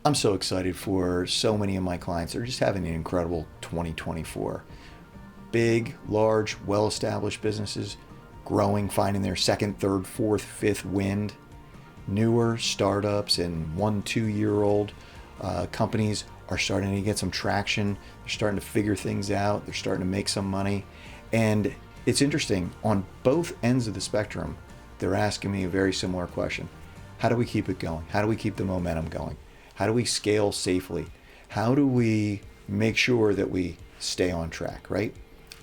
I'm so excited for so many of my clients. They're just having an incredible 2024. Big, large, well-established businesses growing, finding their second, third, fourth, fifth wind. Newer startups and 1-2-year-old companies are starting to get some traction. They're starting to figure things out. They're starting to make some money. And it's interesting, on both ends of the spectrum, they're asking me a very similar question. How do we keep it going? How do we keep the momentum going? How do we scale safely? How do we make sure that we stay on track, right?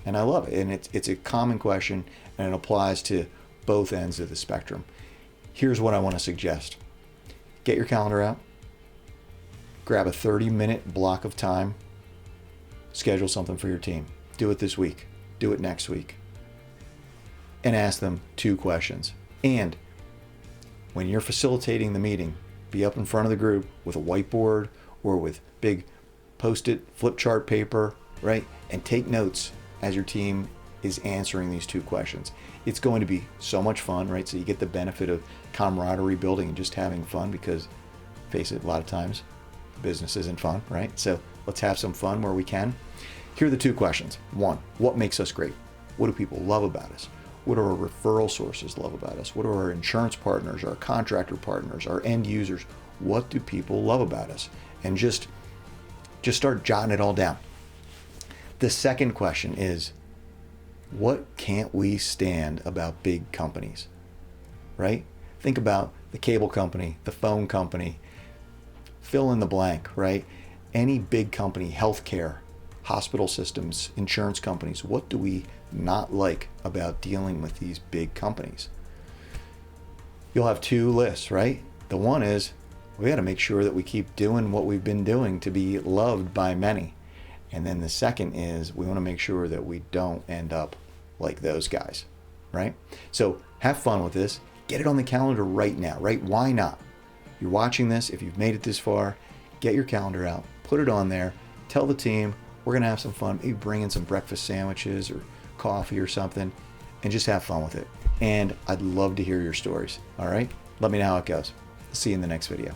And I love it. And it's a common question, and it applies to both ends of the spectrum. Here's what I want to suggest. Get your calendar out. Grab a 30-minute block of time. Schedule something for your team. Do it this week. Do it next week. And ask them 2 questions. And when you're facilitating the meeting, be up in front of the group with a whiteboard or with big post-it flip chart paper, right? And take notes as your team is answering these 2 questions. It's going to be so much fun, right? So you get the benefit of camaraderie building and just having fun, because face it, a lot of times business isn't fun, right? So let's have some fun where we can. Here are the 2 questions. 1, what makes us great? What do people love about us? What do our referral sources love about us? What do our insurance partners, our contractor partners, our end users? What do people love about us? And just start jotting it all down. The second question is, what can't we stand about big companies, right? Think about the cable company, the phone company, fill in the blank, right? Any big company, healthcare, hospital systems, insurance companies. What do we not like about dealing with these big companies? You'll have 2 lists, right? The one is, we got to make sure that we keep doing what we've been doing to be loved by many. And then the second is, we want to make sure that we don't end up like those guys, right? So have fun with this. Get it on the calendar right now, right? Why not? You're watching this. If you've made it this far, get your calendar out, put it on there, tell the team, we're going to have some fun. Maybe bring in some breakfast sandwiches or coffee or something, and just have fun with it. And I'd love to hear your stories, all right? Let me know how it goes. See you in the next video.